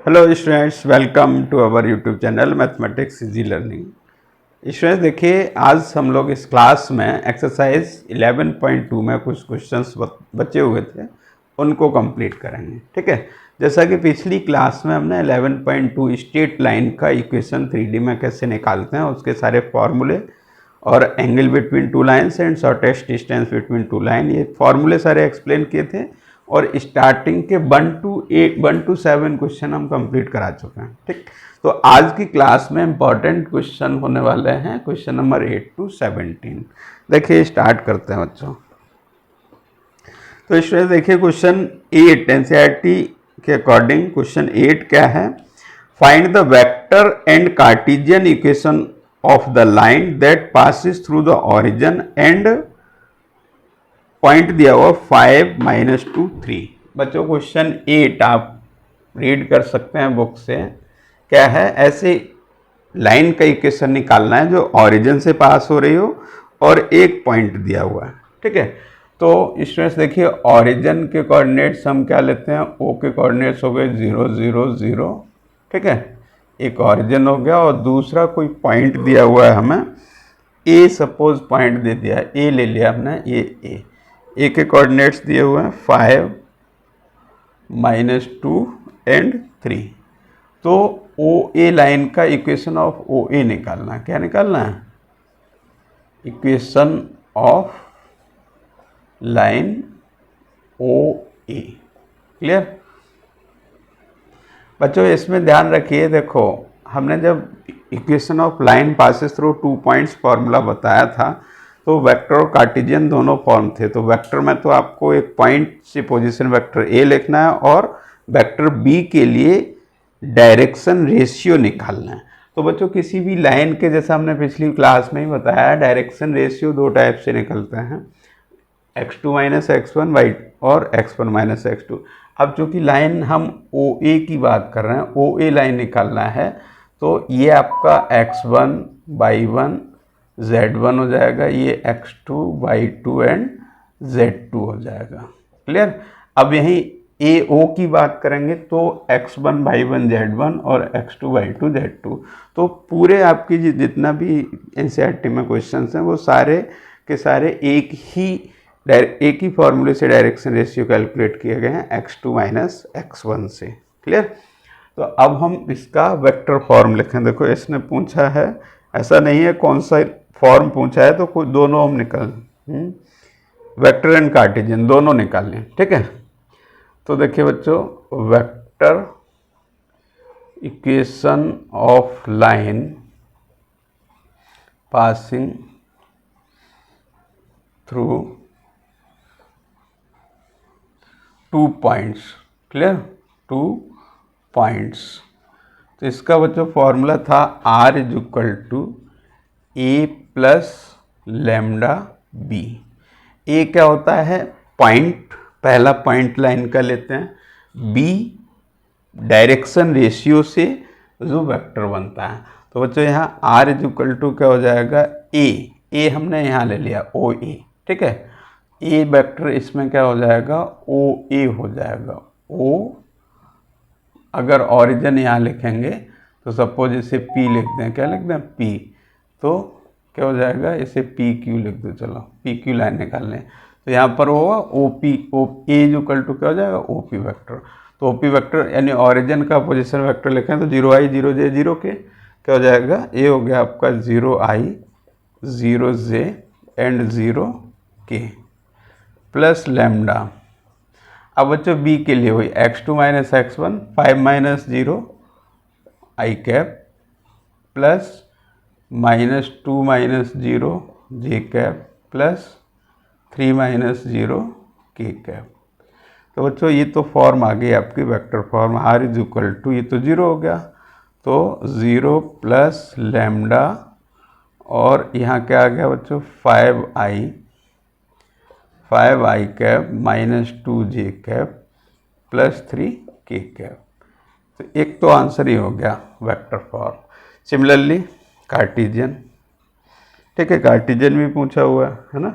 Hello students, welcome to our YouTube channel mathematics easy learning. Students देखिए, आज हम लोग इस क्लास में एक्सरसाइज 11.2 में कुछ क्वेश्चंस बचे हुए थे, उनको कंप्लीट करेंगे। ठीक है, जैसा कि पिछली क्लास में हमने 11.2 स्ट्रेट लाइन का इक्वेशन 3D में कैसे निकालते हैं उसके सारे फॉर्मूले और angle between two lines and shortest distance between two line, ये फॉर्मूले सारे एक्सप्लेन किए थे। और स्टार्टिंग के 1 to 7 क्वेश्चन हम कंप्लीट करा चुके हैं। ठीक, तो आज की क्लास में इंपॉर्टेंट क्वेश्चन होने वाले हैं, क्वेश्चन नंबर 8 to 17। देखिए स्टार्ट करते हैं बच्चों। तो इसमें देखिए क्वेश्चन 8 एनसीईआरटी के अकॉर्डिंग क्वेश्चन 8 क्या है? Find the vector and Cartesian equation of the line that passes through the origin and point दिया हुआ 5 - 2 3। बच्चों क्वेश्चन 8 आप रीड कर सकते हैं बुक से। क्या है? ऐसे लाइन का इक्वेशन निकालना है जो ओरिजिन से पास हो रही हो और एक पॉइंट दिया हुआ है। ठीक है, तो स्टूडेंट्स देखिए ओरिजिन के कोऑर्डिनेट्स हम क्या लेते हैं? ओ के कोऑर्डिनेट्स हो गए 0 0 0। ठीक है, एक ओरिजिन हो गया और दूसरा कोई पॉइंट दिया हुआ है हमें, ए सपोज पॉइंट दे दिया, ए ले लिया हमने, ये ए के कोऑर्डिनेट्स दिए हुए हैं 5 - 2 एंड 3। तो ओ ए लाइन का इक्वेशन ऑफ ओ ए निकालना है। क्या निकालना है? Equation of line O A. Clear बच्चों? इसमें ध्यान रखिए, देखो हमने जब equation of line passes through 2 points formula बताया था तो वेक्टर और कार्टेशियन दोनों फॉर्म थे। तो वेक्टर में तो आपको एक पॉइंट से पोजीशन वेक्टर ए लिखना है और वेक्टर बी के लिए डायरेक्शन रेशियो निकालना है। तो बच्चों किसी भी लाइन के, जैसा हमने पिछली क्लास में ही बताया, डायरेक्शन रेशियो दो टाइप से निकलते हैं, x2 - x1 y और x1 - x2। अब चूंकि लाइन हम ओ ए की बात कर रहे हैं, ओ ए लाइन निकालना है, तो ये आपका x1 y1 z1 हो जाएगा, ये x2 y2 एंड z2 हो जाएगा। क्लियर? अब यहीं ए ओ की बात करेंगे तो x1 y1 z1 और x2 y2 z2। तो पूरे आपकी जितना भी एनसीईआरटी में क्वेश्चंस हैं वो सारे के सारे एक ही फॉर्मूले से डायरेक्शन रेशियो कैलकुलेट किए गए हैं, x2 - x1 से। क्लियर? तो अब हम इसका वेक्टर फॉर्म लिखें। देखो इसने पूछा है, ऐसा नहीं है कौन सा फॉर्म पूछा है, तो कुछ दोनों हम निकाल वेक्टर एंड कार्टेशियन दोनों निकाल लें। ठीक है, तो देखिए बच्चों, vector equation of line passing through 2 points. Clear? 2 points. तो इसका बच्चों फॉर्मूला था R = A + λB। ए क्या होता है? पॉइंट, पहला पॉइंट लाइन का लेते हैं। बी डायरेक्शन रेशियो से जो वेक्टर बनता है। तो बच्चों यहाँ R = क्या हो जाएगा? ए हमने यहाँ ले लिया ओ ए। ठीक है, ए वेक्टर इसमें क्या हो जाएगा? ओ ए हो जाएगा। ओ अगर ओरिजिन यहाँ लिखेंगे तो सपोज इसे P लिख दें। क्या लिख दें? P। तो क्या हो जाएगा? इसे PQ लिख दो। चलो PQ लाइन निकाल लें, तो यहाँ पर होगा OP। A = क्या हो जाएगा? OP vector. तो OP वेक्टर यानी ओरिजिन का पोजीशन वेक्टर लिखें तो 0i 0j 0k क्या हो जाएगा? A हो गया आपका 0i 0j and 0k plus lambda. अब बच्चों बी के लिए हुई x2 - x1 5 - 0 i cap plus -2 - 0 j cap plus 3 - 0 k cap. तो बच्चों ये तो फॉर्म आ गई आपकी वेक्टर फॉर्म। R = ये तो 0 हो गया, तो 0 प्लस लैम्डा और यहाँ क्या आ गया बच्चों? 5i cap -2j cap plus 3k cap. तो एक तो आंसर ही हो गया वेक्टर फॉर्म। Similarly Cartesian. ठीक है, कार्टेशियन भी पूछा हुआ है ना।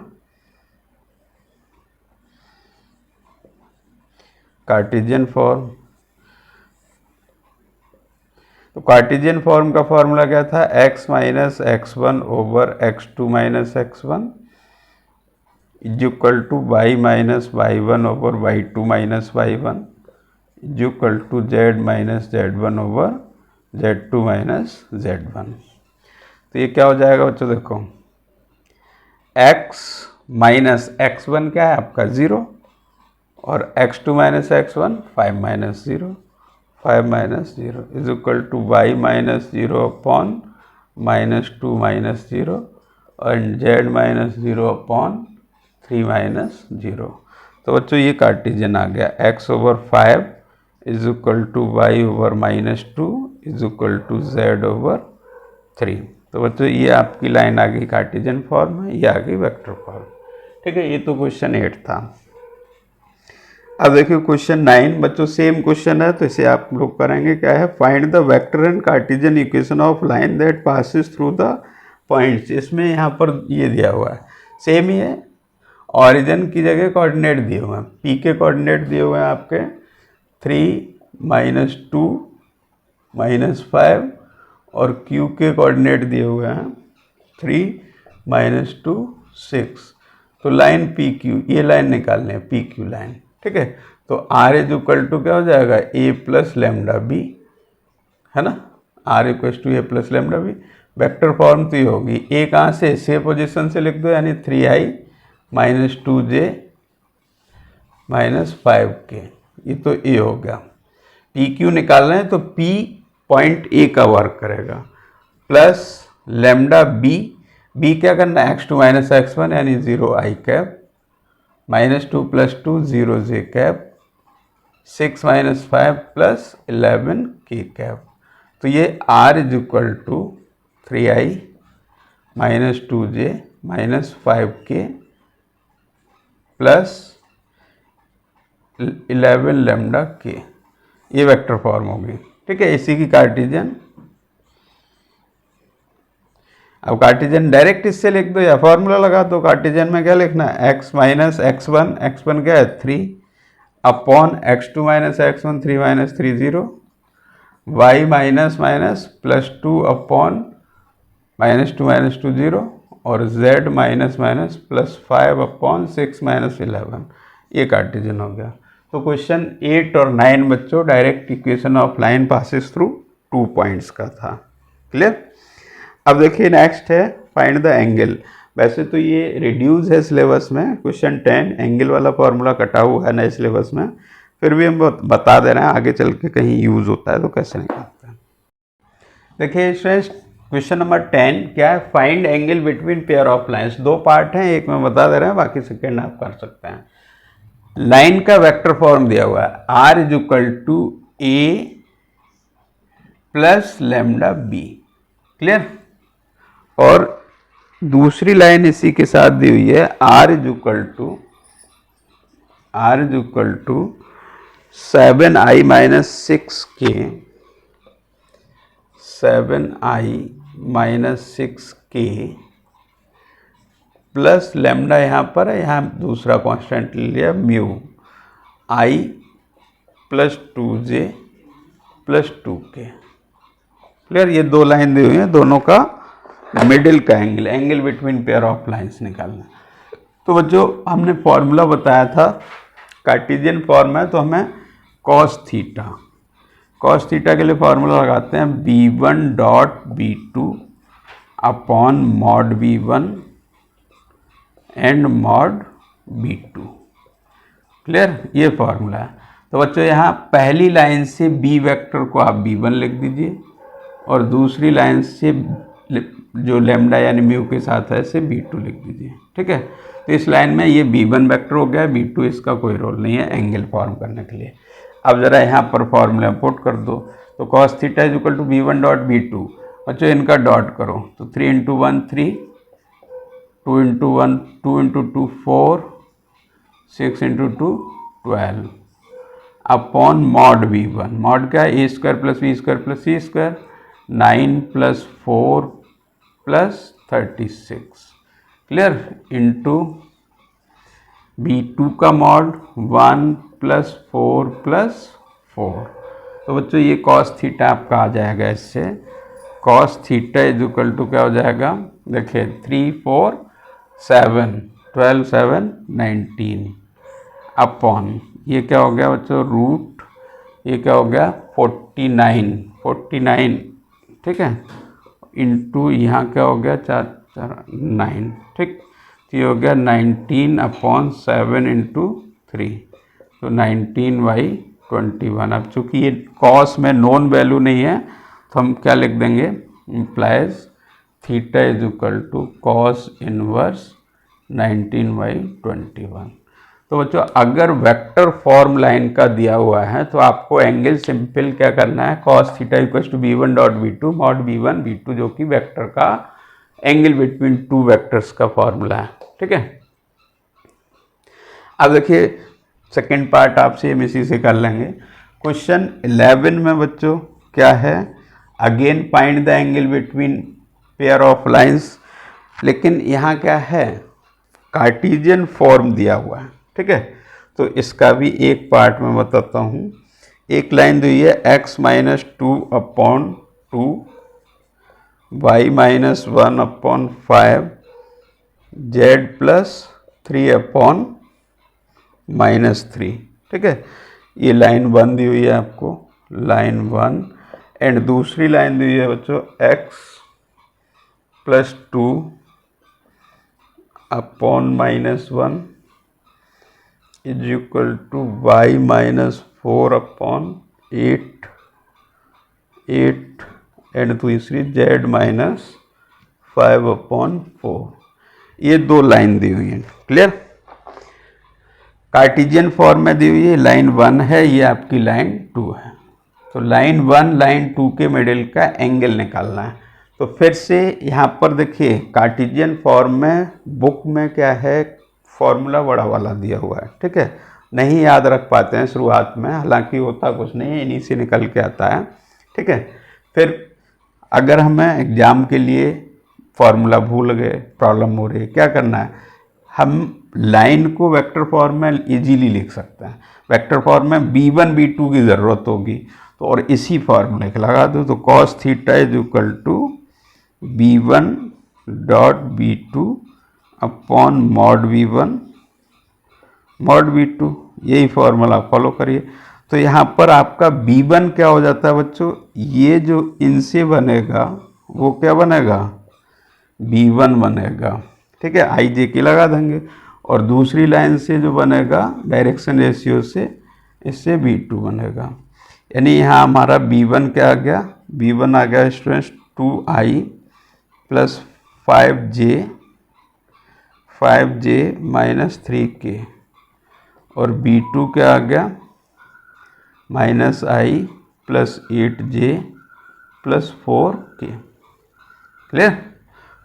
कार्टेशियन फॉर्म तो कार्टेशियन फॉर्म का फॉर्मूला क्या था, x minus x one over x2 minus x one is equal to y minus y one over y2 minus y one is equal to z minus z1 over z2 minus z1। तो ये क्या हो जाएगा बच्चों, देखो x minus x one क्या है आपका 0 और x2 minus x one 5 minus 0, 5 minus 0 is equal to y minus 0 upon minus 2 minus 0 और z माइनस 0 अपॉन 3 माइनस 0। तो बच्चों ये कार्टेशियन आ गया, x over 5 is equal to y over minus 2 is equal to z over 3। तो बच्चों ये आपकी लाइन आ गई कार्टेशियन फॉर्म है, ये आ गई वेक्टर फॉर्म। ठीक है, ये तो क्वेश्चन 8 था। अब देखिए क्वेश्चन 9 बच्चों सेम क्वेश्चन है, तो इसे आप लोग करेंगे क्या है, find the vector and Cartesian equation of line that passes through the points. इसमें यहाँ पर ये दिया हुआ है, सेम ही है, ऑरिजिन की जगह कोऑर्डिनेट दिए हुए हैं, पी के कोऑर्डिनेट दिए हुए हैं आपके 3 माइनस 2 माइनस 5 और क्यू के कोऑर्डिनेट दिए हुए हैं 3 माइनस 2 6। तो लाइन पी क्यू, ये लाइन निकालने हैं पी क्यू लाइन। ठीक है, तो आर इज इक्वल टू क्या हो जाएगा, ए प्लस लेमडा बी, है ना, R equal to A plus lambda B. Vector form तो ये होगी, ए कहाँ से पोजीशन से लिख दो, यानी 3i minus 2j minus 5k, ये तो ए हो गया। पी क्यू निकालना है तो पी पॉइंट ए का वर्क करेगा, प्लस लेमडा बी, बी क्या करना है, x2 माइनस एक्स वन यानी 0i cap, minus 2 plus 2 0j cap, 6 minus 5 plus 11k cap. तो ये r is equal to 3i minus 2j minus 5k plus 11 lambda k, ये vector form होगी। ठीक है, इसी की कार्टेशियन। अब कार्टेशियन डायरेक्ट इससे लिख दो या फॉर्मूला लगा दो। कार्टेशियन में क्या लिखना है, x माइनस एक्स वन क्या है 3 upon x2 minus x one 3 minus 3 0, y minus minus plus 2 upon minus 2 minus 2 0 और z minus minus plus 5 upon 6 minus 11, ये कार्टेशियन हो गया। तो क्वेश्चन 8 और 9 बच्चों direct equation of line passes through 2 points का था। क्लियर। अब देखिए नेक्स्ट है फाइंड द एंगल। वैसे तो ये रिड्यूस है सिलेबस में, क्वेश्चन 10 एंगल वाला फॉर्मूला कटा हुआ है नए सिलेबस में, फिर भी हम बता दे रहे हैं आगे चल के कहीं यूज़ होता है तो कैसे निकालते हैं। देखिए स्टूडेंट्स क्वेश्चन नंबर 10 क्या है, find angle between pair of lines. 2 part हैं, एक में बता दे रहे हैं, बाकी सेकेंड आप कर सकते हैं। लाइन का वेक्टर फॉर्म दिया हुआ है, R is equal to A plus lambda B. Clear. और दूसरी लाइन इसी के साथ दी हुई है, R is equal to 7i minus 6k, 7i minus 6k plus lambda यहाँ पर है, यहाँ दूसरा कांस्टेंट ले लिया mu, I plus 2j plus 2k। Clear. ये 2 लाइन दी हुई हैं, दोनों का मिडिल का angle, angle between pair of lines निकालना। तो बच्चों हमने फॉर्मूला बताया था, कार्टेशियन फॉर्म है तो हमें कॉस थीटा के लिए फॉर्मूला लगाते हैं b1 dot b2 upon mod b1 and mod b2। Clear, ये फॉर्मूला है। तो बच्चों यहाँ पहली लाइन से b वेक्टर को आप b1 लिख दीजिए और दूसरी लाइन से जो लेमडा यानी म्यू के साथ है इसे b2 लिख दीजिए। ठीक है, तो इस लाइन में ये b1 वेक्टर हो गया, b2 इसका कोई रोल नहीं है एंगल फॉर्म करने के लिए। अब जरा यहाँ पर फॉर्मूला पुट कर दो, तो cos theta is equal to b1 dot b2। बच्चों इनका डॉट करो, तो 3 into 1 3, 2 into 1 2 into 2 4, 6 into 2 12 upon mod b1। Mod क्या है, A square plus B square plus C square, 9 plus 4 plus 36। Clear. Into b2 का मॉड 1 प्लस 4 प्लस 4, तो बच्चों ये कॉस थीटा आपका आ जाएगा इससे, cos theta is equal to क्या हो जाएगा, देखिए 3 4 7 12 7 19 अपॉन ये क्या हो गया बच्चों रूट, ये क्या हो गया 49, ठीक है, इंटू यहाँ क्या हो गया 4 4 9, ठीक, तो ये हो गया 19/7 इंटू 3, तो 19/21। अब चूंकि ये कॉस में नॉन वैल्यू नहीं है तो हम क्या लिख देंगे, implies theta is equal to cos inverse 19/21। तो बच्चों अगर वेक्टर फॉर्म लाइन का दिया हुआ है तो आपको एंगल सिंपल क्या करना है, cos theta equal to b1 dot b2 mod b1 b2, जो कि वेक्टर का एंगल बिटवीन टू वेक्टर्स का फॉर्मूला है, ठीक है। अब देखिए सेकेंड पार्ट आपसे हम इसी से कर लेंगे। क्वेश्चन 11 में बच्चों क्या है, again find the angle between pair of lines, लेकिन यहाँ क्या है कार्टेशियन फॉर्म दिया हुआ है, ठीक है। तो इसका भी एक पार्ट में बताता हूँ। एक लाइन दी है x minus 2/2 y minus 1/5 z plus 3/-3, ठीक है। ये लाइन 1 दी हुई है आपको, लाइन 1, एंड दूसरी लाइन दी हुई है बच्चों x plus 2/-1 is equal to y minus 4/8 and दूसरी z माइनस 5/4। ये दो लाइन दी हुई है, क्लियर। कार्टेशियन फॉर्म में दी हुई है, लाइन 1 है, ये आपकी लाइन 2 है। तो लाइन 1 लाइन 2 के मिडिल का एंगल निकालना है। तो फिर से यहाँ पर देखिए कार्टेशियन फॉर्म में बुक में क्या है, फॉर्मूला बड़ा वाला दिया हुआ है, ठीक है, नहीं याद रख पाते हैं शुरुआत में, हालांकि होता कुछ नहीं है, इन्हीं से निकल के आता है, ठीक है। फिर अगर हमें एग्जाम के लिए फॉर्मूला भूल गए, प्रॉब्लम हो रही है, क्या करना है, हम लाइन को वेक्टर फॉर्म में इजीली लिख सकते हैं। वेक्टर फॉर्म में b1 b2 की ज़रूरत होगी, तो और इसी फॉर्मूले के लगा दो, तो cos theta is equal to b1 dot b2 upon mod b2, यही फॉर्मूला फॉलो करिए। तो यहाँ पर आपका b1 क्या हो जाता है बच्चों, ये जो इनसे बनेगा वो क्या बनेगा b1 बनेगा, ठीक है, आई जे की लगा देंगे, और दूसरी लाइन से जो बनेगा डायरेक्शन रेशियो से, इससे b2 बनेगा। यानी यहाँ हमारा b1 क्या आ गया, b1 आ गया students 2i plus 5j minus 3k, और b2 क्या आ गया -i plus 8j plus 4k। Clear,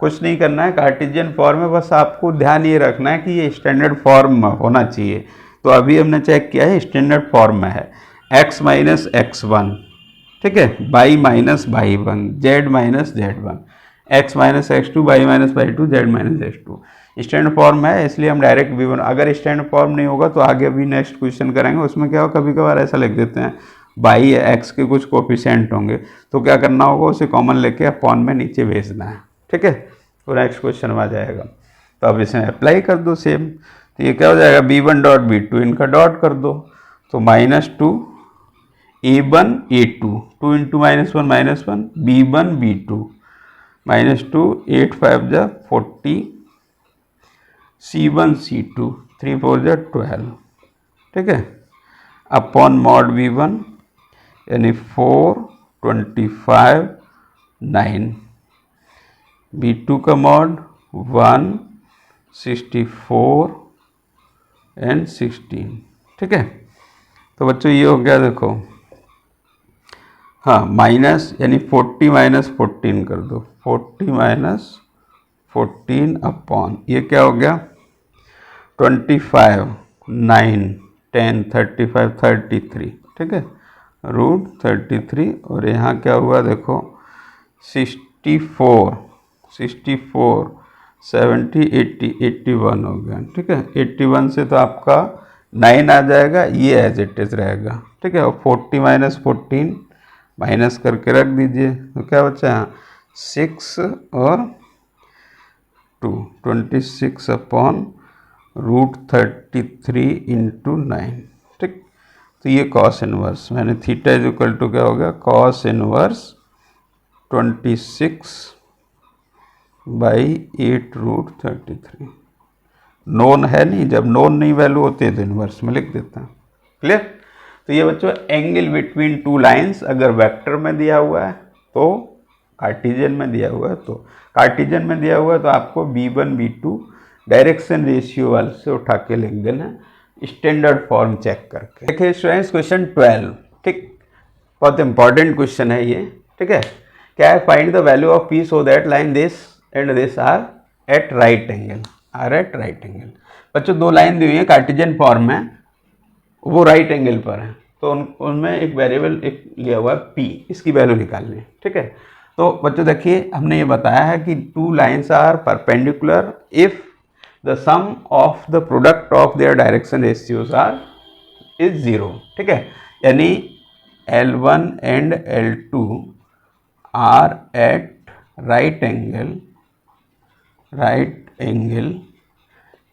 कुछ नहीं करना है कार्टेशियन फॉर्म में, बस आपको ध्यान ये रखना है कि ये स्टैंडर्ड फॉर्म में होना चाहिए। तो अभी हमने चेक किया है स्टैंडर्ड फॉर्म में है, x माइनस x1, ठीक है, y minus y1, z minus z1, x minus x2, y minus y2, z minus z2। Standard form है, इसलिए हम डायरेक्ट v1, अगर स्टैंडर्ड फॉर्म नहीं होगा तो आगे अभी नेक्स्ट क्वेश्चन करेंगे, उसमें क्या हो, कभी कभार ऐसा लिख देते हैं y x के कुछ कोफिशिएंट होंगे, तो क्या करना होगा, उसे कॉमन लेके अपॉन में नीचे भेजना है, ठीक है, तो नेक्स्ट क्वेश्चन में आ जाएगा। तो अब इसे अप्लाई कर दो सेम, तो ये क्या हो जाएगा b1 डॉट b2, इनका डॉट कर दो, तो -2 a1 a2, 2 into -1 b1 b2 -2 8 5 जा 40 c1 c2 3 4 जा 12, ठीक है, अपॉन मॉड v1 यानी 4 25 9, b2 का मॉड 1 64 एंड 16, ठीक है। तो बच्चों ये हो गया, देखो हाँ माइनस यानी 40 माइनस 14 कर दो, 40 माइनस 14 अपॉन ये क्या हो गया 25 9 10 35 33, ठीक है, रूट 33, और यहाँ क्या हुआ देखो 64 70 80 81 हो गया, ठीक है। 81 से तो आपका 9 आ जाएगा, ये एज इट इज रहेगा, ठीक है। और 40 माइनस 14 माइनस करके रख दीजिए, तो क्या बचा 6 और 2, 26 अपॉन √33 इंटू 9, ठीक। तो ये कॉस इनवर्स, मैंने थीटा इज इक्वल टू क्या हो गया कॉस इनवर्स 26 बाई 8√33। नोन है नहीं, जब नोन नहीं वैल्यू होती है तो इनवर्स में लिख देता हूँ। क्लियर। तो ये बच्चों एंगल बिटवीन टू लाइंस अगर वेक्टर में दिया हुआ है तो कार्टिजियन में दिया हुआ है, तो कार्टिजियन में दिया हुआ है तो आपको b1 b2 डायरेक्शन रेशियो वाले से उठा के लिख देना स्टैंडर्ड फॉर्म चेक करके। देखिए स्टूडेंट्स क्वेश्चन 12, ठीक, बहुत इंपॉर्टेंट क्वेश्चन है ये, ठीक है। क्या है, find the value of P so that line this and this are at right angle, are at right angle. बच्चों दो लाइन दी हुई है कार्टिजियन फॉर्म में, वो राइट एंगल पर है, तो उनमें एक वेरिएबल एक लिया हुआ है पी, इसकी वैल्यू निकालनी है, ठीक है। तो बच्चों देखिए हमने ये बताया है कि two lines are perpendicular if the sum of the product of their direction ratios are is 0, ठीक है। यानी L1 and L2 are at right angle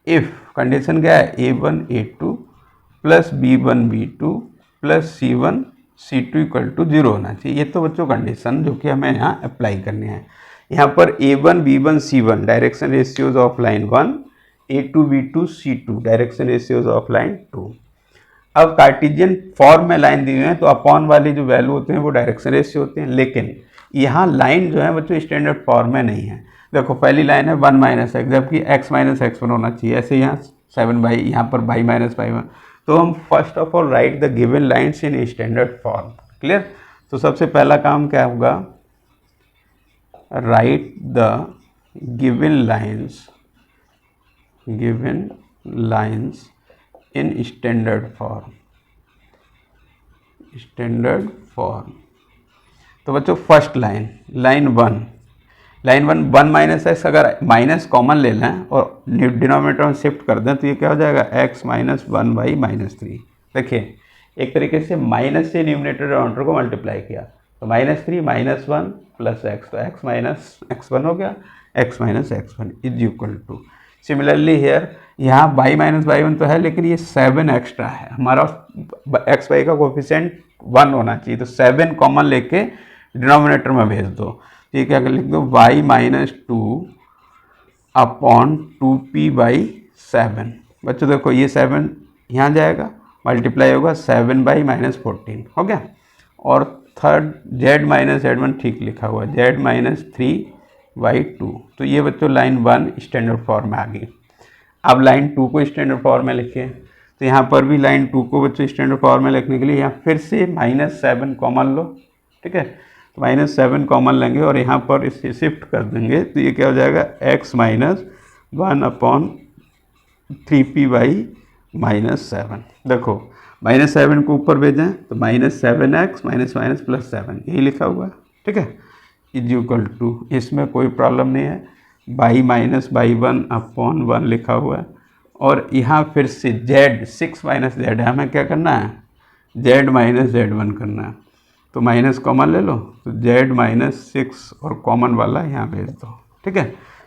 if condition क्या है A1 A2 plus B1 B2 plus C1 C2 equal to 0 होना चाहिए। ये तो बच्चों कंडीशन जो कि हमें यहाँ अप्लाई करनी है। यहाँ पर A1 B1 C1 direction ratios of line 1, A2 B2 C2 direction ratios of line 2। अब कार्टिजियन फॉर्म में लाइन दी हुई है तो अपॉन वाली जो वैल्यू होते हैं वो डायरेक्शन रेशियो होते हैं, लेकिन यहाँ लाइन जो है बच्चों स्टैंडर्ड फॉर्म में नहीं है। देखो पहली लाइन है 1 माइनस एक्स, जबकि x माइनस x1 होना चाहिए, ऐसे यहाँ 7 बाई, यहाँ पर y माइनस y1। तो हम first of all right the given lines in standard form. Clear. तो सबसे पहला काम क्या होगा, right the given lines in standard form. तो बच्चों फर्स्ट लाइन 1 माइनस एक्स, अगर माइनस कॉमन ले लें और डिनोमिनेटर में शिफ्ट कर दें तो ये क्या हो जाएगा x माइनस 1 बाई -3। देखिए एक तरीके से माइनस से न्यूमिनेटर डिनोमिनेटर को मल्टीप्लाई किया तो -3 -1 प्लस x, तो x माइनस x1 हो गया, x minus x1 is equal to. Similarly here यहाँ y माइनस y1 तो है, लेकिन ये 7 एक्स्ट्रा है, हमारा x y का कोफिशिएंट 1 होना चाहिए, तो 7 कॉमन लेके डिनोमिनेटर में भेज दो। ये क्या लिख दो y minus 2 upon 2p by 7। बच्चों देखो ये 7 यहाँ जाएगा, मल्टीप्लाई होगा 7 बाई -14 हो गया। और थर्ड z माइनस z1 ठीक लिखा हुआ है, z माइनस 3/2। तो ये बच्चों लाइन 1 स्टैंडर्ड फॉर्म में आ गई। अब लाइन 2 को स्टैंडर्ड फॉर्म में लिखिए, तो यहाँ पर भी लाइन 2 को बच्चों स्टैंडर्ड फॉर्म में लिखने के लिए यहाँ फिर से -7 कॉमन लो, ठीक है। तो -7 कॉमन लेंगे और यहाँ पर इसे शिफ्ट कर देंगे, तो ये क्या हो जाएगा x minus 1 upon 3p by -7। देखो -7 को ऊपर भेजें तो -7x माइनस माइनस प्लस 7 यही लिखा हुआ है, ठीक है, इज इक्वल टू, इसमें कोई प्रॉब्लम नहीं है, बाई माइनस बाई 1 अपॉन 1 लिखा हुआ है। और यहाँ फिर से z 6 माइनस z है, हमें क्या करना है z माइनस z1 करना है, तो माइनस कॉमन ले लो, तो z माइनस 6 और कॉमन वाला यहाँ भेज दो, ठीक है।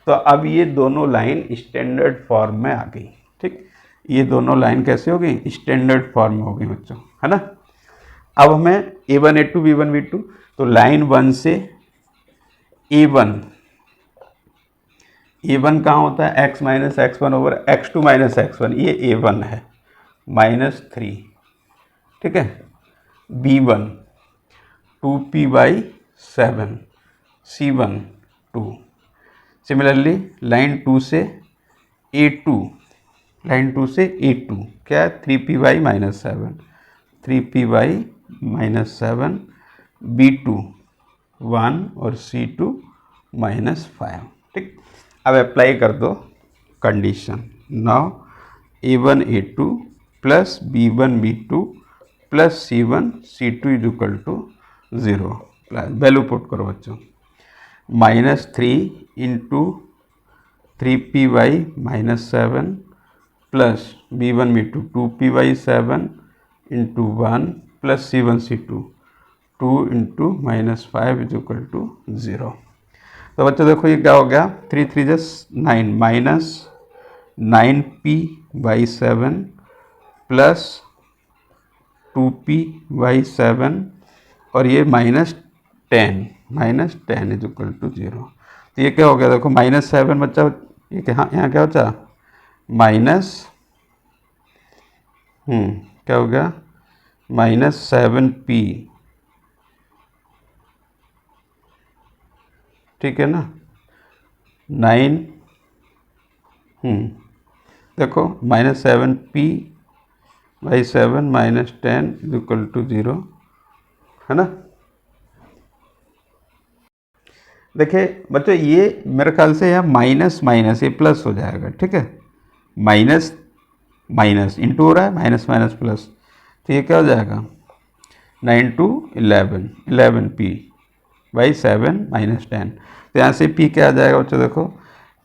तो अब ये दोनों लाइन स्टैंडर्ड फॉर्म में आ गई, ठीक। ये दोनों लाइन कैसे हो गई, स्टैंडर्ड फॉर्म में हो गई बच्चों, है ना। अब हमें A1 A2 B1 B2, तो लाइन 1 से A1 कहाँ होता है x minus x1 over x2 minus x1, ये A1 है -3, ठीक है। B1 2p by 7, C1 2। Similarly line 2 से A2, क्या है 3p by -7, 3p by -7, B2 1 और C2 -5, ठीक। अब अप्लाई कर दो condition, now A1 A2 plus B1 B2 plus C1 C2 is equal to 0। Value put करो बच्चों, -3 into 3p by -7 plus B1 B2 2P/7 into 1 plus C1 C2 2 into -5 is equal to 0। तो बच्चों देखो ये क्या हो गया, 3 3 9 माइनस 9P/7 प्लस 2P/7 और ये -10 इज इक्वल टू 0। तो ये क्या हो गया, देखो -7 बच्चा, ये यहाँ क्या बचा, माइनस क्या हो गया, -7P, ठीक है ना, 9 देखो -7P/7 -10 इज इक्वल टू 0, है ना। देखिए बच्चों ये मेरे ख्याल से यहाँ माइनस माइनस ये प्लस हो जाएगा, ठीक है, माइनस माइनस इंटू हो रहा है, माइनस माइनस प्लस, तो ये क्या हो जाएगा 9 2 11 11P/7 -10। तो यहाँ से P क्या आ जाएगा बच्चों, देखो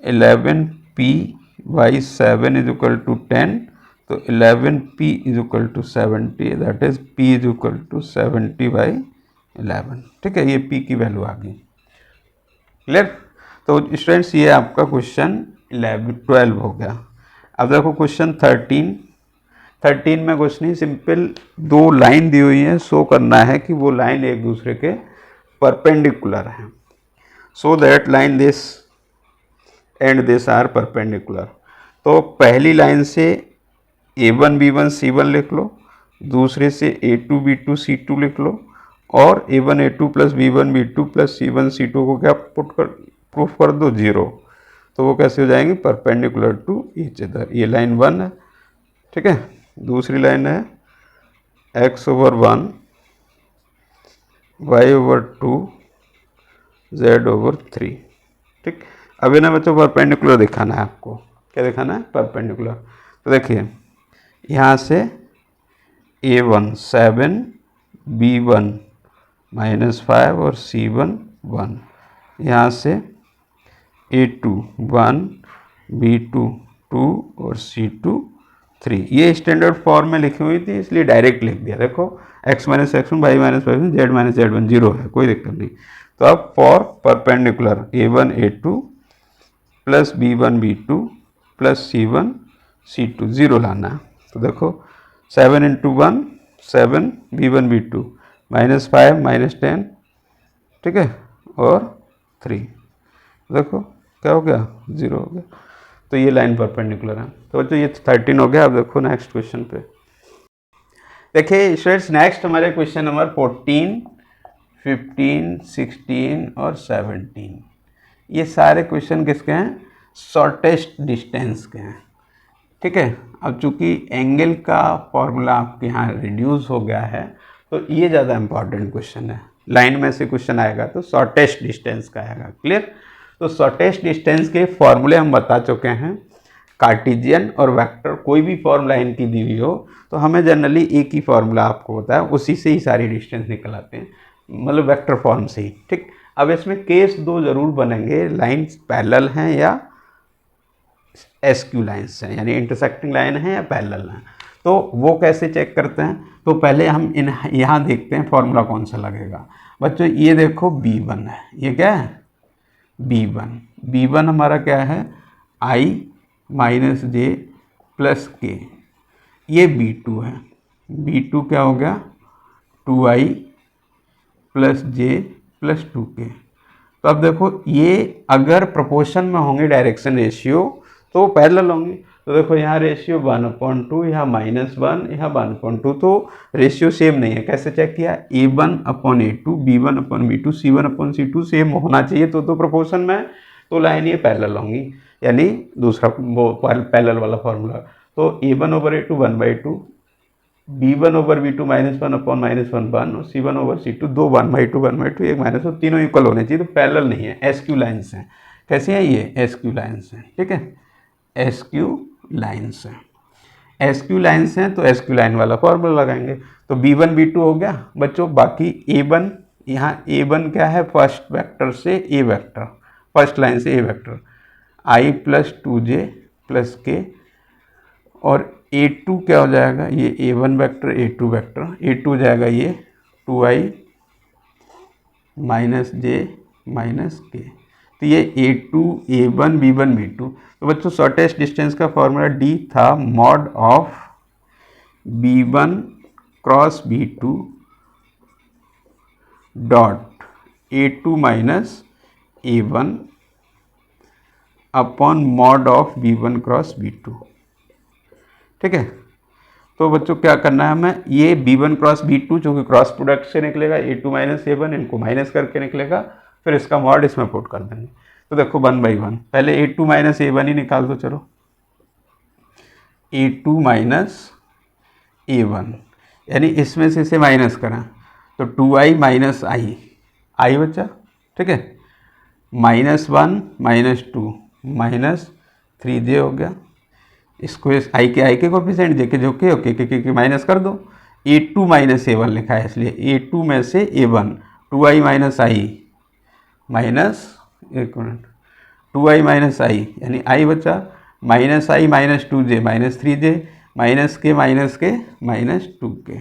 11P/7 इज इक्वल टू 10, तो 11P is equal to 70, that is P is equal to 70/11, ठीक है, ये P की वैल्यू आ गई। क्लियर। तो स्टूडेंट्स ये आपका क्वेश्चन 12 हो गया। अब देखो क्वेश्चन 13 में कुछ नहीं, सिंपल दो लाइन दी हुई है, शो करना है कि वो लाइन एक दूसरे के परपेंडिकुलर है, so that line this and this are perpendicular. तो पहली लाइन से A1 B1 C1 लिख लो, दूसरे से A2 B2 C2 लिख लो, और A1 A2 plus B1 B2 plus C1 C2 को क्या प्रूफ कर दो 0। तो वो कैसे हो जाएंगे, परपेंडिकुलर टू ईच अदर। ये लाइन 1 है, ठीक है, दूसरी लाइन है x/1 y/2 z/3, ठीक। अब इन्हें बच्चों परपेंडिकुलर दिखाना है आपको, क्या दिखाना है, परपेंडिकुलर। तो देखिए यहाँ से A1 7 B1 -5 और C1 1, यहाँ से A2 1 B2 2 और C2 3। ये स्टैंडर्ड फॉर्म में लिखी हुई थी इसलिए डायरेक्ट लिख दिया। देखो x - x1 y - y1 z - z1 0 है, कोई दिक्कत नहीं। तो अब for perpendicular A1 A2 plus B1 B2 plus C1 C2 0 लाना है। तो देखो 7 इंटू 1 7 B1 B2 -5 -10, ठीक है, और 3, देखो क्या हो गया 0 हो गया। तो ये लाइन परपेंडिकुलर है। तो बच्चों ये 13 हो गया। अब देखो नेक्स्ट क्वेश्चन पे। देखिए स्टूडेंट्स नेक्स्ट हमारे क्वेश्चन नंबर 14 15 16 और 17, ये सारे क्वेश्चन किसके हैं, शॉर्टेस्ट डिस्टेंस के हैं, ठीक है। अब चूंकि एंगल का फॉर्मूला आपके यहाँ रिड्यूस हो गया है तो ये ज़्यादा इंपॉर्टेंट क्वेश्चन है। लाइन में से क्वेश्चन आएगा तो शॉर्टेस्ट डिस्टेंस का आएगा। क्लियर। तो शॉर्टेस्ट डिस्टेंस के फॉर्मूले हम बता चुके हैं। कार्टेशियन और वेक्टर कोई भी फॉर्म लाइन की दी हुई हो तो हमें जनरली एक ही फॉर्मूला आपको होता है, उसी से ही सारी डिस्टेंस निकल आते हैं, मतलब वेक्टर फॉर्म से ही, ठीक। अब इसमें केस दो जरूर बनेंगे, लाइन्स पैरेलल हैं या एसक्यू लाइन्स हैं, यानी इंटरसेक्टिंग लाइन है या पैरेलल हैं। तो वो कैसे चेक करते हैं, तो पहले हम यहाँ देखते हैं फॉर्मूला कौन सा लगेगा। बच्चों ये देखो B1 है, ये क्या है B1 हमारा क्या है I - j प्लस k। ये B2 है, B2 क्या हो गया 2I plus j plus 2k। तो अब देखो ये अगर प्रोपोर्शन में होंगे डायरेक्शन रेशियो तो पैरेलल होंगे। तो देखो यहाँ रेशियो 1/2, यहाँ -1, यहाँ 1/2, तो रेशियो सेम नहीं है। कैसे चेक किया, A1/A2 B1/B2 C1/C2 सेम होना चाहिए तो प्रोपोर्शन में, तो लाइन ये पैरेलल होंगी, यानी दूसरा वो पैरेलल वाला फॉर्मूला। तो A1/A2 1/2, B1/B2 -1/-1 और C1/C2 2 1/2 एक माइनस, तो तीनों इक्वल होने चाहिए, तो पैरेलल नहीं है, एसक्यू लाइन्स हैं। कैसे हैं ये, एसक्यू लाइन्स हैं, ठीक है, एसक्यू लाइन्स हैं। एसक्यू लाइन्स हैं तो एसक्यू लाइन वाला फॉर्मूला लगाएंगे। तो B1 B2 हो गया बच्चों। बाकी A1, यहाँ A1 क्या है, फर्स्ट वेक्टर से ए वेक्टर, फर्स्ट लाइन से ए वेक्टर I + 2j + k, और A2 क्या हो जाएगा, ये A1 vector A2 vector, A2 हो जाएगा ये 2i माइनस जे माइनस के। तो ये A2 A1 B1 B2। तो बच्चों शॉर्टेस्ट डिस्टेंस का फॉर्मूला D था mod of B1 cross B2 dot A2 minus A1 upon mod of B1 cross B2। ठीक है, तो बच्चों क्या करना है हमें, ये B1 क्रॉस B2 जो कि क्रॉस प्रोडक्ट से निकलेगा A2 माइनस A1, इनको माइनस करके निकलेगा, फिर इसका मॉड इसमें पुट कर देंगे। तो देखो 1/1 पहले A2 माइनस A1 ही निकाल दो, चलो A2 माइनस A1 यानी इसमें से इसे माइनस करें तो 2i माइनस आई बचा। ठीक है, -1 -2 -3j हो गया। इसको इस आई के कोफिशिएंट जे जो के ओके के माइनस कर दो। A2 माइनस A1 लिखा है इसलिए A2 में से A1 2i minus I minus, एक मिनट, 2i माइनस आई यानी आई बचा, minus I minus 2j minus 3j minus K minus 2k।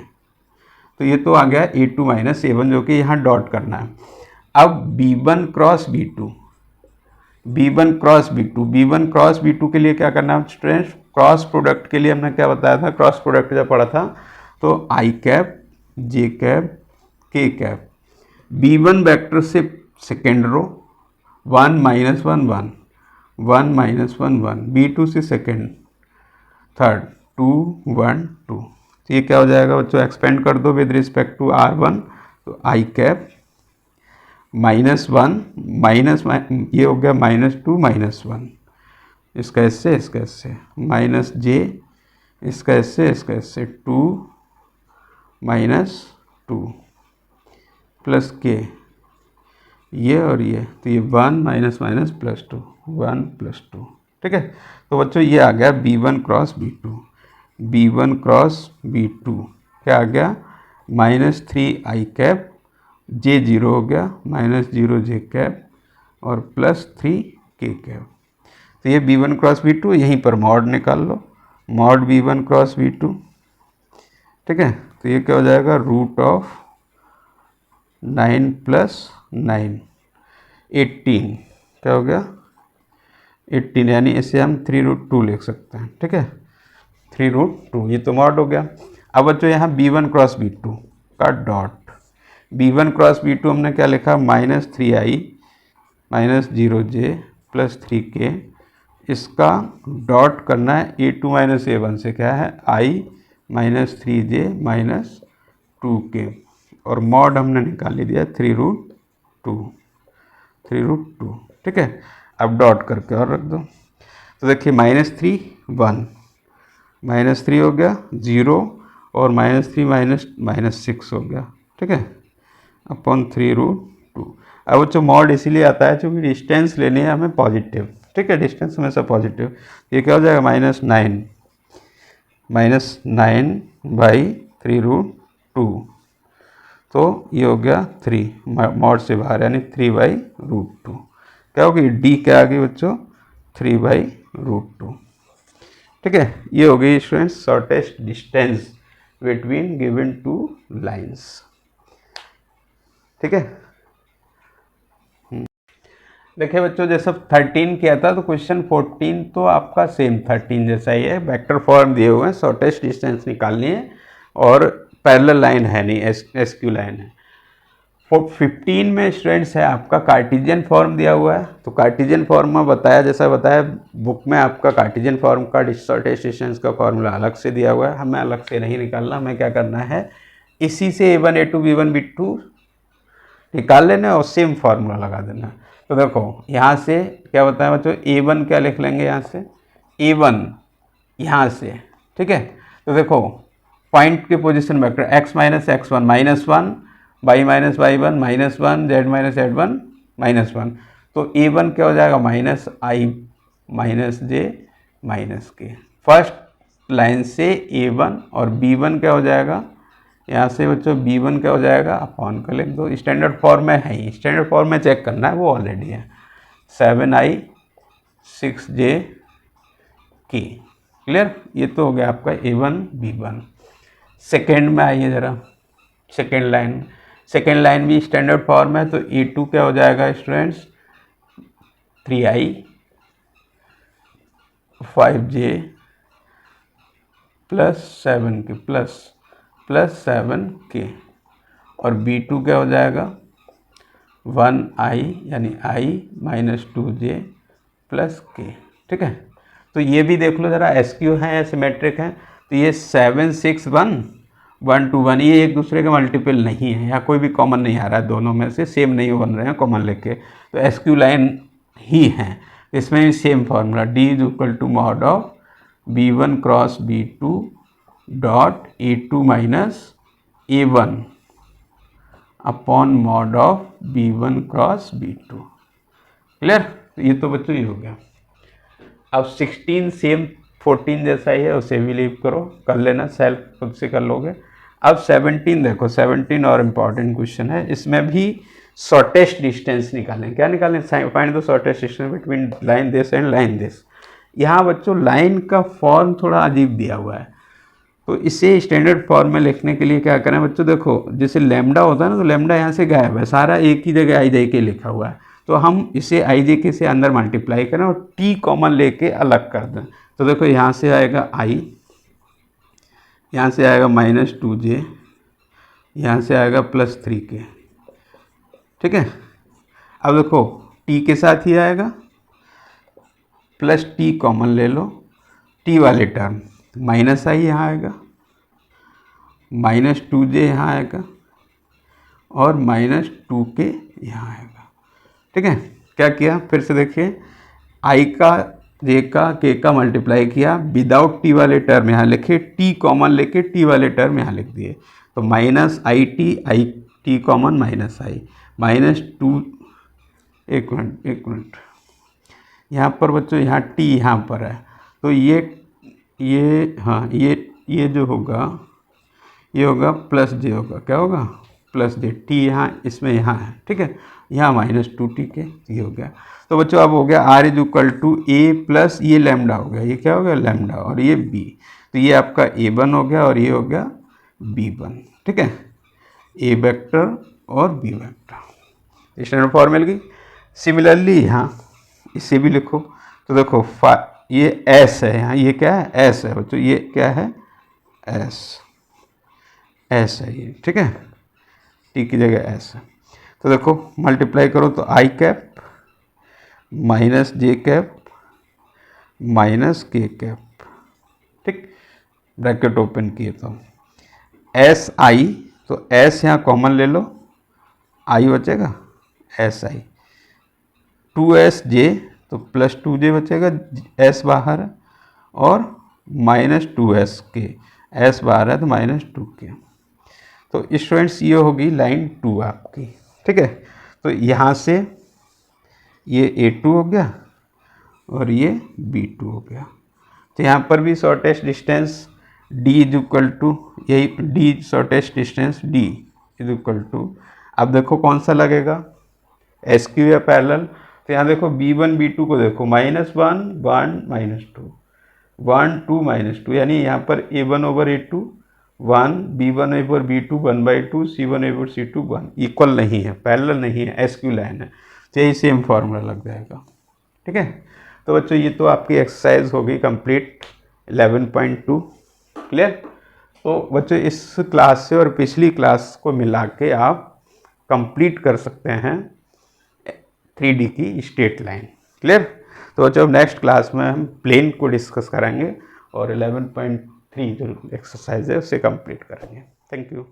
तो ये तो आ गया A2 माइनस A1 जो कि यहाँ डॉट करना है। अब B1 cross B2, B1 cross B2 के लिए क्या करना है स्टूडेंट्स, क्रॉस प्रोडक्ट के लिए हमने क्या बताया था, क्रॉस प्रोडक्ट जब पढ़ा था तो i cap j cap k cap, B1 vector से सेकेंड रो 1 -1 1 1 -1 1, B2 से सेकेंड थर्ड 2 1 2। तो ये क्या हो जाएगा बच्चों, एक्सपेंड कर दो विद रिस्पेक्ट टू R1, तो i कैप -1 माइनस ये हो गया -2 -1, इसका इससे माइनस j, इसका इससे 2 -2 प्लस k, ये और ये, तो ये 1 माइनस +2 1 +2। ठीक है, तो बच्चों ये आ गया B1 क्रॉस B2 क्या आ गया -3i कैप j 0 हो गया -0j कैप और +3k कैप। तो ये B1 क्रॉस B2, यहीं पर मॉड निकाल लो, मॉड B1 क्रॉस B2। ठीक है, तो ये क्या हो जाएगा, √9 + 9 18, क्या हो गया 18, यानी इसे हम 3√2 लिख सकते हैं। ठीक है, 3√2, ये तो मॉड हो गया। अब बच्चों यहाँ B1 क्रॉस B2 का डॉट, B1 क्रॉस B2 हमने क्या लिखा, -3i -0j +3k, इसका डॉट करना है A2 माइनस A1 से, क्या है i -3j -2k, और मॉड हमने निकाल दिया 3√2। ठीक है, अब डॉट करके और रख दो, तो देखिए -3 1 -3 हो गया 0 और -3 -6 हो गया। ठीक है, अपॉन 3√2। अब बच्चों मॉड इसीलिए आता है क्योंकि डिस्टेंस लेनी है हमें पॉजिटिव। ठीक है, डिस्टेंस हमेशा पॉजिटिव। ये क्या हो जाएगा -9/3√2, तो ये हो गया 3 मॉड से बाहर यानी 3/√2। क्या होगी डी, क्या आ गई बच्चों 3/√2। ठीक है, ये हो गई students shortest distance between given two lines. ठीक है, देखिए बच्चों जैसे 13 किया था तो क्वेश्चन 14 तो आपका सेम 13 जैसा ही है, वेक्टर फॉर्म दिए हुए हैं, शॉर्टेस्ट डिस्टेंस निकालनी है और पैरेलल लाइन है नहीं, एसक्यू लाइन है। 15 में स्टूडेंट्स है आपका कार्टेशियन फॉर्म दिया हुआ है, तो कार्टेशियन फॉर्म में बताया, जैसा बताया बुक में आपका कार्टेशियन फॉर्म का शॉर्टेस्ट डिस्टेंस का फॉर्मूला अलग से दिया हुआ है, हमें अलग से नहीं निकालना, हमें क्या करना है इसी से A1 A2 B1 B2 निकाल लेना और सेम फार्मूला लगा देना। तो देखो यहाँ से क्या बताया बच्चों, A1 क्या लिख लेंगे यहाँ से, A1 यहाँ से। ठीक है, तो देखो पॉइंट के position vector x - x1 -1 y - y1 -1 z - z1 -1, तो A1 क्या हो जाएगा -i -j -k। First line से A1 और B1 क्या हो जाएगा, यहाँ से बच्चों B1 क्या हो जाएगा, अपॉन कर लें दो, स्टैंडर्ड फॉर्म में है ही, स्टैंडर्ड फॉर्म में चेक करना है वो ऑलरेडी है 7i 6j k। क्लियर, ये तो हो गया आपका A1 B1। सेकेंड में आइए ज़रा, सेकेंड लाइन भी स्टैंडर्ड फॉर्म है, तो A2 क्या हो जाएगा students, 3i 5j plus 7k, और B2 क्या हो जाएगा 1i यानी i minus 2j plus k। ठीक है, तो ये भी देख लो ज़रा, SQ है या सिमेट्रिक है, तो ये 7 6 1 1 2 1, ये एक दूसरे के मल्टीपल नहीं है, या कोई भी कॉमन नहीं आ रहा है, दोनों में से सेम नहीं बन रहे हैं कॉमन लेके, तो SQ लाइन ही है। इसमें भी same formula, D is equal to mod of B1 cross B2 dot A2 minus A1 upon mod of B1 cross B2। Clear, ये तो बच्चों ही हो गया। अब 16 सेम 14 जैसा ही है, उसे भी लीव करो, कर लेना, सेल्फ खुद से कर लोगे। अब 17 देखो, 17 और इम्पॉर्टेंट क्वेश्चन है, इसमें भी शॉर्टेस्ट डिस्टेंस निकालें। क्या निकालें, find the shortest distance between line this and line this. यहाँ बच्चों लाइन का फॉर्म थोड़ा अजीब दिया हुआ है, तो इसे स्टैंडर्ड फॉर्म में लिखने के लिए क्या करें बच्चों, देखो जैसे लैम्डा होता है ना, तो लैम्डा यहाँ से गायब है, सारा एक ही जगह आई जे के लिखा हुआ है, तो हम इसे आई जे के से अंदर मल्टीप्लाई करें और टी कॉमन लेके अलग कर दें। तो देखो यहाँ से आएगा i, यहाँ से आएगा माइनस 2j, यहाँ से आएगा प्लस 3k। ठीक है, अब देखो t के साथ ही आएगा, प्लस t कॉमन ले लो, t वाले टर्म माइनस i यहाँ आएगा, माइनस 2j यहाँ आएगा, और माइनस 2k यहाँ आएगा। ठीक है, क्या किया फिर से देखिए, i का j का k का मल्टीप्लाई किया, विदाउट t वाले टर्म यहाँ लिखे, t कॉमन लेके t वाले टर्म यहाँ लिख दिए, तो minus i t common minus i minus 2, एक मिनट यहाँ पर बच्चों, यहाँ t यहाँ पर है, तो ये हाँ, ये जो होगा ये होगा प्लस j होगा, क्या होगा प्लस j, t यहाँ इसमें यहाँ है। ठीक है, यहाँ माइनस 2t के, ये हो गया। तो बच्चों अब हो गया r is equal to a plus ये लैम्डा हो गया, ये क्या हो गया लैम्डा, और ये b, तो ये आपका A1 हो गया और ये हो गया B1। ठीक है, a वेक्टर और b वेक्टर, स्टैंडर्ड फॉर्म मिल गई। सिमिलरली यहाँ इसे भी लिखो, तो देखो ये s है, यहाँ ये क्या है s है बच्चों, ये क्या है s है ये। ठीक है, t की जगह s है, तो देखो मल्टीप्लाई करो तो i cap minus j cap minus k cap. ठीक, ब्रैकेट ओपन किए तो एस आई, तो s यहाँ कॉमन ले लो, i बचेगा एस आई, 2sj तो प्लस 2j बचेगा, s बाहर है, और माइनस 2sk, s बाहर है तो माइनस 2k। तो स्टूडेंट्स ये होगी लाइन 2 आपकी। ठीक है, तो यहाँ से ये A2 हो गया और ये B2 हो गया, तो यहाँ पर भी shortest distance D is equal to, यही D shortest distance D is equal to, अब देखो कौन सा लगेगा SQ या पैरेलल, तो यहाँ देखो B1 B2 को देखो, -1 1 -2 1 2 -2, यानी यहाँ पर A1 over A2 1, B1 over B2 1/2, C1 over C2 1, equal नहीं है, पैरेलल नहीं है, SQ लाइन है, तो यही सेम फार्मूला लग जाएगा। ठीक है, तो बच्चों ये तो आपकी एक्सरसाइज होगी कंप्लीट 11.2। क्लियर, तो बच्चों इस क्लास से और पिछली क्लास को मिला के आप कंप्लीट कर सकते हैं 3D की स्ट्रेट लाइन। क्लियर, तो बच्चों नेक्स्ट क्लास में हम प्लेन को डिस्कस करेंगे और 11.3 जो एक्सरसाइज है उसे कंप्लीट करेंगे। Thank you.